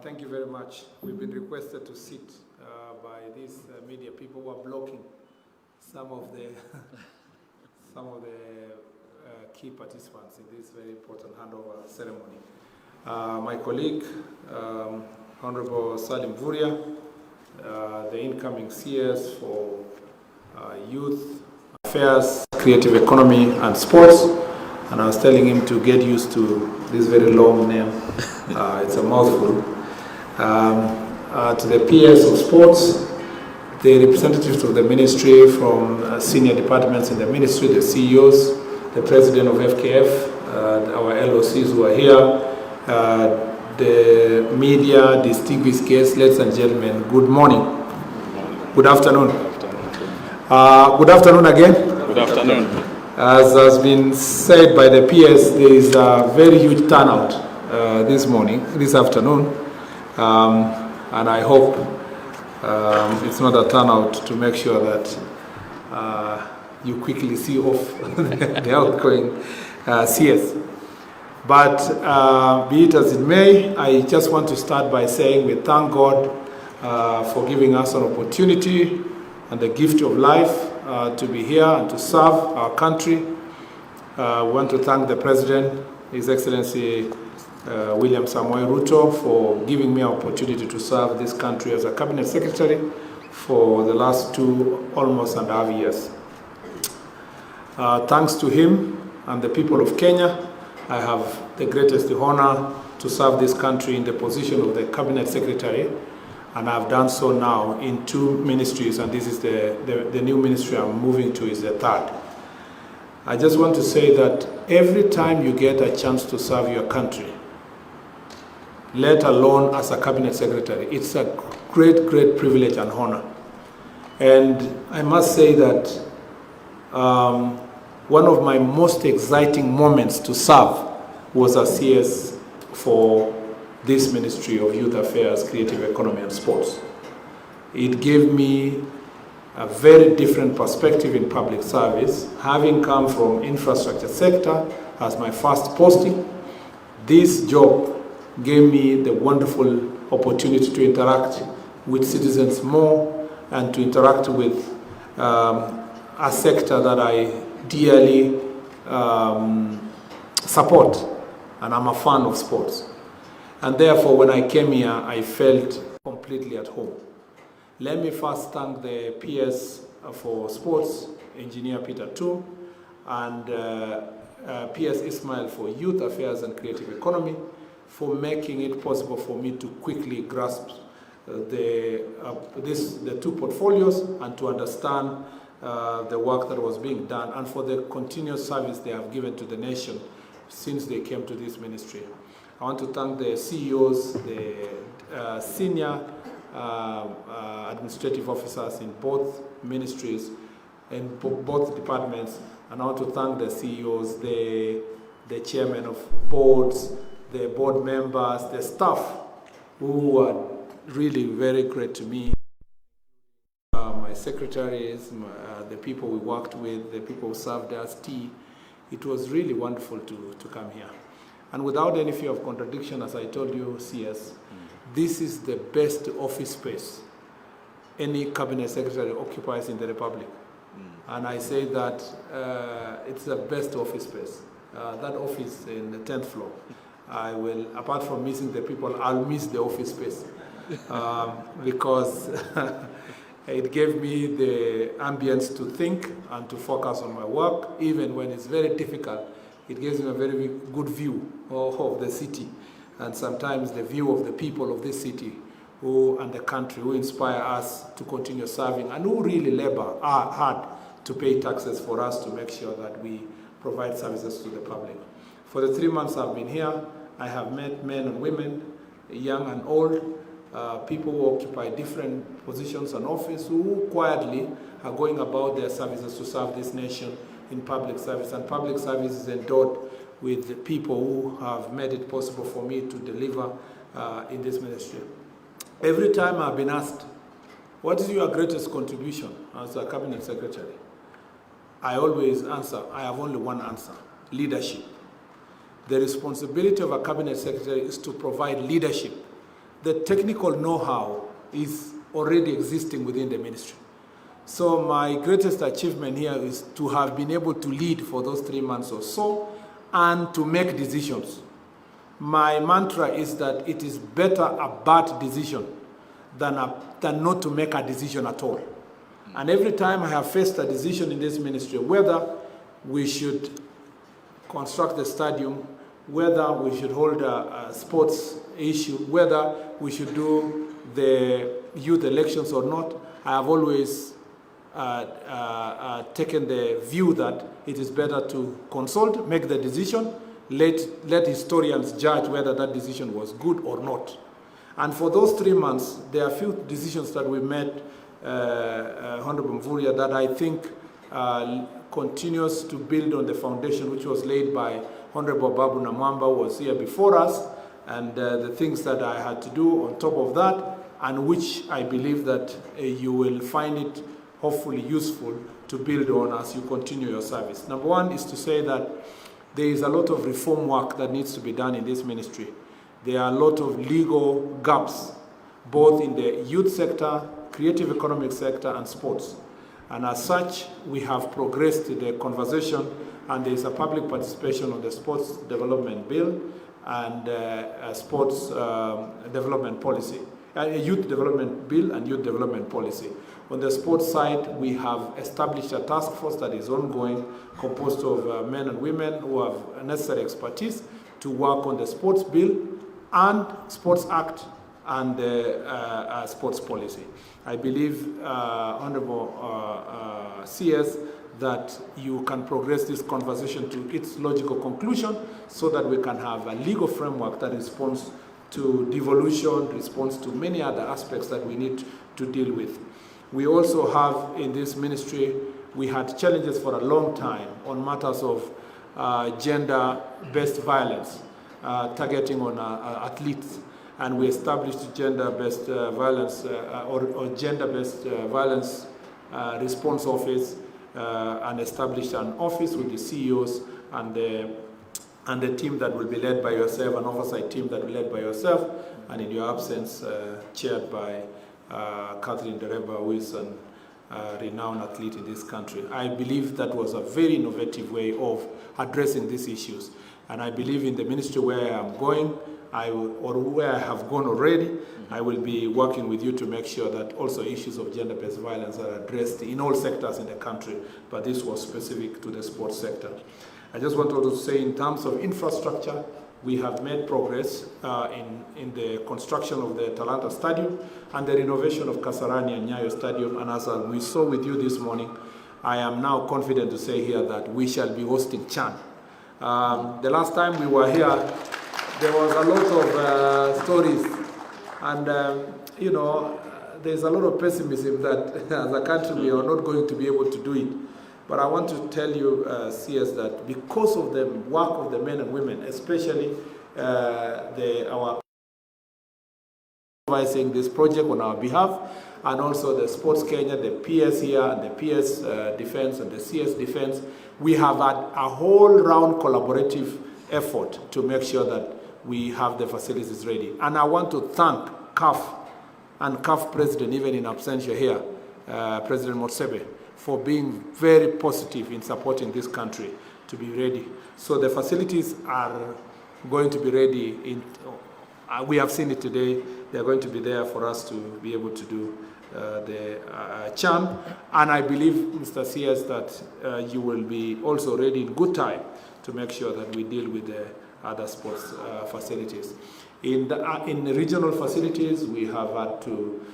Thank you very much. We've been requested to sit by these media people who are blocking some of the key participants in this very important handover ceremony. My colleague, Honorable Mvurya, the incoming CS for Youth Affairs, Creative Economy and Sports, and I was telling him to get used to this very long name. It's a mouthful. To the PS of Sports, the representatives of the ministry from senior departments in the ministry, the CEOs, the president of FKF, our LOCs who are here, the media, distinguished guests, ladies and gentlemen, good morning. Good afternoon. Good afternoon again. Good afternoon. As has been said by the PS, there is a very huge turnout this afternoon, and I hope it's not a turnout to make sure that you quickly see off the outgoing CS. But be it as it may, I just want to start by saying we thank God for giving us an opportunity and the gift of life to be here and to serve our country. We want to thank the President, His Excellency William Samoei Ruto, for giving me an opportunity to serve this country as a Cabinet Secretary for the last almost 2.5 years. Thanks to him and the people of Kenya, I have the greatest honor to serve this country in the position of the Cabinet Secretary, and I've done so now in 2 ministries, and this is the new ministry I'm moving to is the 3rd. I just want to say that every time you get a chance to serve your country, let alone as a Cabinet Secretary, it's a great, great privilege and honor. And I must say that one of my most exciting moments to serve was as CS for this Ministry of Youth Affairs, Creative Economy and Sports. It gave me a very different perspective in public service. Having come from infrastructure sector as my first posting, this job gave me the wonderful opportunity to interact with citizens more and to interact with a sector that I dearly support, and I'm a fan of sports. And therefore, when I came here, I felt completely at home. Let me first thank the PS for Sports, Engineer Peter Tu, and PS Ismail for Youth Affairs and Creative Economy, for making it possible for me to quickly grasp the 2 portfolios and to understand the work that was being done, and for the continuous service they have given to the nation since they came to this ministry. I want to thank the CEOs, the senior administrative officers in both ministries, in both departments, and I want to thank the CEOs, the chairmen of boards, the board members, the staff who are really very great to me, my secretaries, the people we worked with, the people who served us tea. It was really wonderful to come here. And without any fear of contradiction, as I told you, CS, this is the best office space any cabinet secretary occupies in the Republic. And I say that it's the best office space. That office in the 10th floor, I will, apart from missing the people, I'll miss the office space because it gave me the ambience to think and to focus on my work, even when it's very difficult. It gives me a very good view of the city, and sometimes the view of the people of this city and the country who inspire us to continue serving and who really labor hard to pay taxes for us to make sure that we provide services to the public. For the 3 months I've been here, I have met men and women, young and old, people who occupy different positions and office, who quietly are going about their services to serve this nation in public service, and public service is endowed with people who have made it possible for me to deliver in this ministry. Every time I've been asked, what is your greatest contribution as a cabinet secretary? I always answer, I have only one answer: leadership. The responsibility of a cabinet secretary is to provide leadership the technical know-how is already existing within the ministry. So my greatest achievement here is to have been able to lead for those 3 months or so and to make decisions. My mantra is that it is better a bad decision than not to make a decision at all. And every time I have faced a decision in this ministry, whether we should construct the stadium, whether we should hold a sports issue, whether we should do the youth elections or not, I have always taken the view that it is better to consult, make the decision, let historians judge whether that decision was good or not. And for those 3 months, there are a few decisions that we made, Honorable Mvurya, that I think continues to build on the foundation which was laid by Honorable AJAABU Namwamba, who was here before us, and the things that I had to do on top of that, and which I believe that you will find it hopefully useful to build on as you continue your service. Number one is to say that there is a lot of reform work that needs to be done in this ministry. There are a lot of legal gaps, both in the youth sector, creative economic sector, and sports. And as such, we have progressed the conversation, and there is a public participation on the sports development bill and sports development policy, youth development bill and youth development policy. On the sports side, we have established a task force that is ongoing, composed of men and women who have necessary expertise to work on the sports bill and sports act and the sports policy. I believe, Honorable CS, that you can progress this conversation to its logical conclusion so that we can have a legal framework that responds to devolution, responds to many other aspects that we need to deal with. We also have in this ministry, we had challenges for a long time on matters of gender-based violence, targeting on athletes. And we established gender-based violence or gender-based violence response office and established an office with the CEOs and the team that will be led by yourself, an oversight team that will be led by yourself, and in your absence, chaired by Catherine Dereba, who is a renowned athlete in this country. I believe that was a very innovative way of addressing these issues. And I believe in the ministry where I am going, or where I have gone already, I will be working with you to make sure that also issues of gender-based violence are addressed in all sectors in the country, but this was specific to the sports sector. I just want to say in terms of infrastructure, we have made progress in the construction of the Talanta Stadium and the renovation of Kasarani and Nyayo Stadium. And as we saw with you this morning, I am now confident to say here that we shall be hosting CHAN. The last time we were here, there was a lot of stories, and you know, there's a lot of pessimism that as a country we are not going to be able to do it. But I want to tell you, CS, that because of the work of the men and women, especially our supervising this project on our behalf, and also the Sports Kenya, the PS here, and the PS Defense and the CS Defense, we have had a whole round collaborative effort to make sure that we have the facilities ready. And I want to thank CAF and CAF President, even in absentia here, President Motsebe, for being very positive in supporting this country to be ready. So the facilities are going to be ready. We have seen it today. They're going to be there for us to be able to do the CHAN. And I believe, Mr. CS, that you will be also ready in good time to make sure that we deal with the other sports facilities. In the regional facilities, we have had to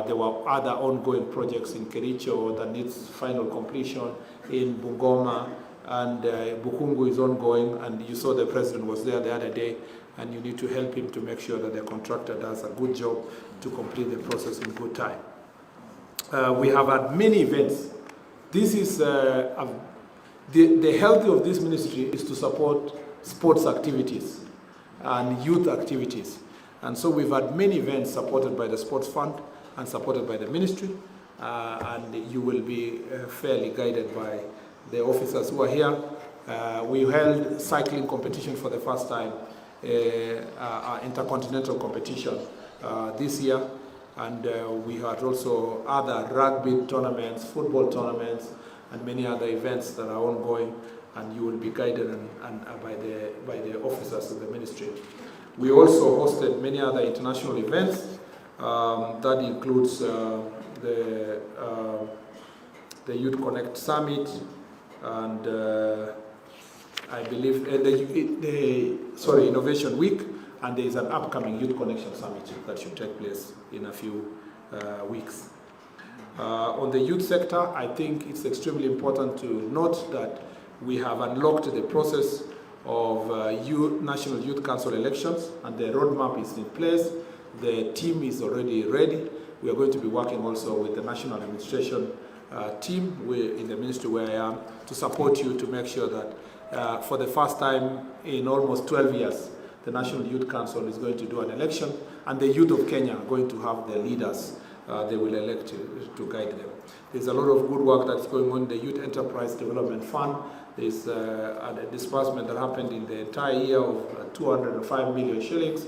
there were other ongoing projects in Kericho that needs final completion, in Bungoma, and Bukungu is ongoing, and you saw the president was there the other day, and you need to help him to make sure that the contractor does a good job to complete the process in good time. We have had many events. This is, the health of this ministry is to support sports activities and youth activities. And so we've had many events supported by the Sports Fund and supported by the ministry, and you will be fairly guided by the officers who are here. We held cycling competition for the first time intercontinental competition this year. And we had also other rugby tournaments, football tournaments, and many other events that are ongoing, and you will be guided by the officers of the ministry. We also hosted many other international events. That includes the Youth Connect Summit, and I believe the Innovation Week, and there is an upcoming Youth Connection Summit that should take place in a few weeks. On the youth sector, I think it's extremely important to note that we have unlocked the process of National Youth Council elections, and the roadmap is in place. The team is already ready. We are going to be working also with the National Administration team in the ministry where I am to support you to make sure that for the first time in almost 12 years, the National Youth Council is going to do an election, and the youth of Kenya are going to have their leaders they will elect to guide them. There's a lot of good work that's going on in the Youth Enterprise Development Fund. There's a disbursement that happened in the entire year of 205 million shillings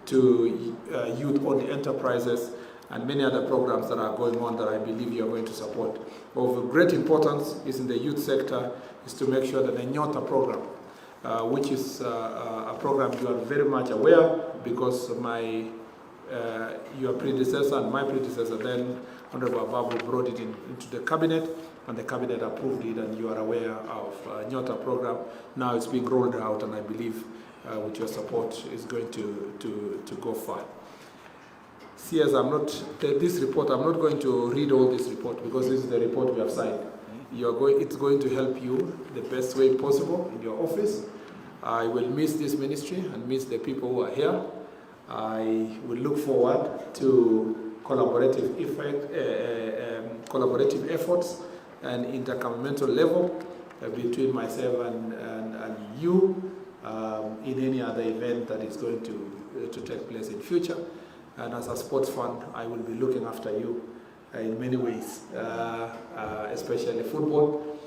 to youth-owned enterprises, and many other programs that are going on that I believe you are going to support. Of great importance is in the youth sector is to make sure that the Nyota program, which is a program you are very much aware because your predecessor and my predecessor then, Honorable AJAABU, brought it into the cabinet, and the cabinet approved it, and you are aware of Nyota program. Now it's being rolled out, and I believe with your support is going to go far. See, as this report, I'm not going to read all this report because this is the report we have signed. It's going to help you the best way possible in your office. I will miss this ministry and miss the people who are here. I will look forward to collaborative efforts and intergovernmental level between myself and you in any other event that is going to take place in future. And as a sports fund, I will be looking after you in many ways, especially football.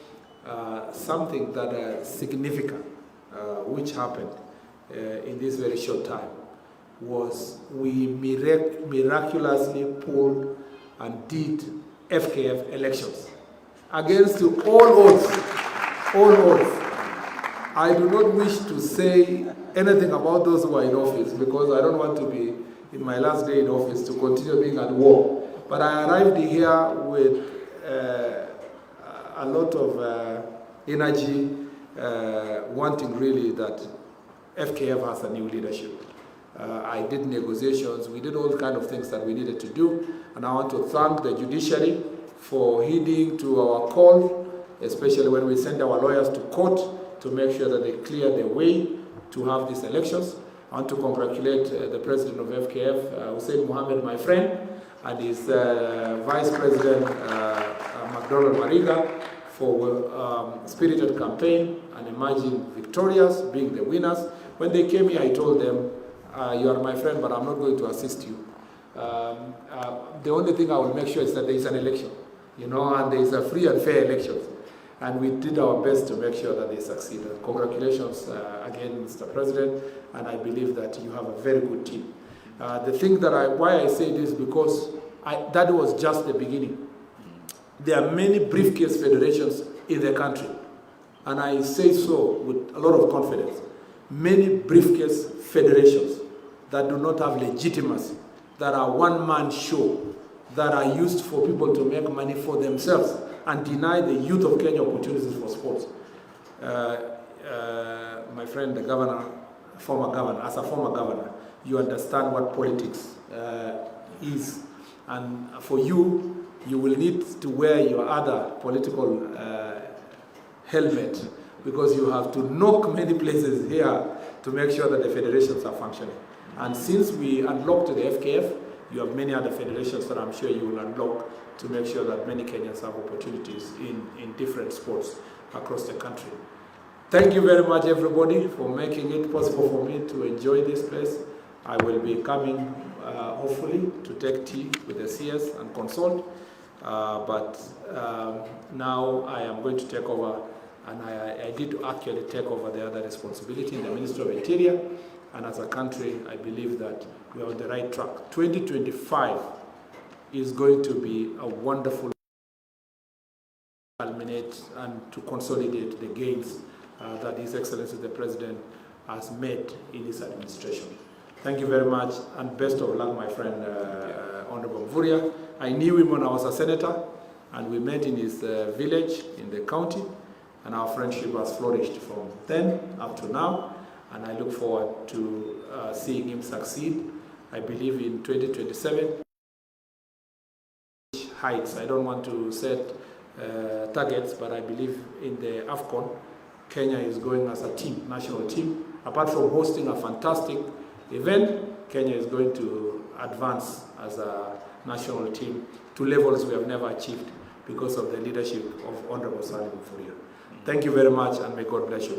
Something that significant which happened in this very short time was we miraculously pulled and did FKF elections against all odds. I do not wish to say anything about those who are in office because I don't want to be in my last day in office to continue being at war. But I arrived here with a lot of energy, wanting really that FKF has a new leadership. I did negotiations, we did all kinds of things that we needed to do, and I want to thank the judiciary for heeding to our call, especially when we send our lawyers to court to make sure that they clear the way to have these elections. I want to congratulate the president of FKF, Hussein Mohammed, my friend, and his vice president, McDonald Mariga, for spirited campaign and emerging victorious, being the winners. When they came here, I told them, you are my friend, but I'm not going to assist you. The only thing I will make sure is that there is an election, and there is a free and fair election. And we did our best to make sure that they succeeded. Congratulations again, Mr. President, and I believe that you have a very good team. The thing that why I say this, because that was just the beginning. There are many briefcase federations in the country, and I say so with a lot of confidence. Many briefcase federations that do not have legitimacy, that are one-man show, that are used for people to make money for themselves and deny the youth of Kenya opportunities for sports. My friend, the governor, as a former governor, you understand what politics is. And for you, you will need to wear your other political helmet because you have to knock many places here to make sure that the federations are functioning. And since we unlocked the FKF, you have many other federations that I'm sure you will unlock to make sure that many Kenyans have opportunities in different sports across the country. Thank you very much, everybody, for making it possible for me to enjoy this place. I will be coming, hopefully, to take tea with the CS and consult. But now I am going to take over and I did actually take over the other responsibility in the Ministry of Interior, and as a country, I believe that we are on the right track. 2025 is going to be a wonderful culminate and to consolidate the gains that His Excellency the President has made in his administration. Thank you very much, and best of luck, my friend, Honorable Mvurya. I knew him when I was a senator, and we met in his village in the county, and our friendship has flourished from then up to now, and I look forward to seeing him succeed. I believe in 2027 heights. I don't want to set targets, but I believe in the AFCON, Kenya is going as a team, national team. Apart from hosting a fantastic event, Kenya is going to advance as a national team to levels we have never achieved because of the leadership of Honorable Mvurya. Thank you very much, and may God bless you.